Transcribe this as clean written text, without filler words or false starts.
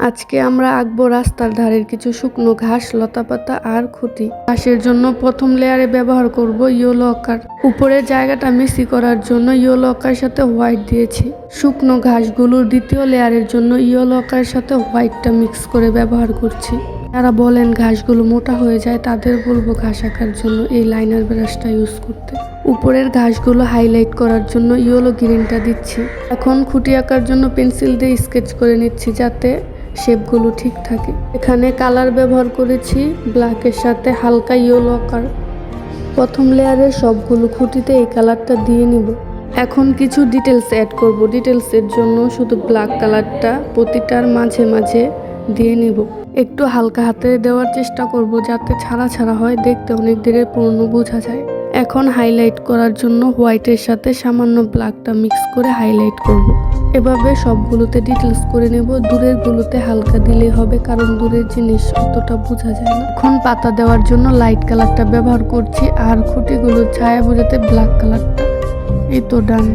আজকে আমরা আঁকবো রাস্তার ধারের কিছু শুকনো ঘাস, লতাপাতা আর খুঁটি। ঘাসের জন্য প্রথম লেয়ারে ব্যবহার করব ইয়েলো আকার। উপরের জায়গাটা মিক্সি করার জন্য ইয়েলো আকার সাথে হোয়াইট দিয়েছি। শুকনো ঘাসগুলোর দ্বিতীয় লেয়ারের জন্য ইয়েলো আকার সাথে হোয়াইটটা মিক্স করে ব্যবহার করছি। যারা বলেন ঘাসগুলো মোটা হয়ে যায় তাদের বলবো ঘাস আঁকার জন্য এই লাইনার ব্রাশটা ইউজ করতে। উপরের ঘাসগুলো হাইলাইট করার জন্য ইয়েলো গ্রিনটা দিচ্ছি। এখন খুঁটি আঁকার জন্য পেন্সিল দিয়ে স্কেচ করে নিচ্ছি যাতে শেপগুলো ঠিক থাকে। এখানে কালার ব্যবহার করেছি ব্ল্যাকের সাথে হালকা ইয়েলো আকার। প্রথম লেয়ারের সবগুলো খুঁটিতে এই কালারটা দিয়ে নিব। এখন কিছু ডিটেলস অ্যাড করব। ডিটেলসের জন্য শুধু ব্ল্যাক কালারটা প্রতিটার মাঝে মাঝে দিয়ে নিব। একটু হালকা হাতে দেওয়ার চেষ্টা করব যাতে ছাড়া ছাড়া হয়, দেখতে অনেক দিনের পুরনো বোঝা যায়। এখন হাইলাইট করার জন্য হোয়াইটের সাথে সামান্য ব্ল্যাকটা মিক্স করে হাইলাইট করব। এভাবে সবগুলোতে ডিটেলস করে নেব। দূরের গুলোতে হালকা দিলেই হবে, কারণ দূরের জিনিস অতটা বোঝা যায় না। এখন পাতা দেওয়ার জন্য লাইট কালারটা ব্যবহার করছি আর খুঁটিগুলোর ছায়া বোঝাতে ব্ল্যাক কালারটা। এই তো ডান।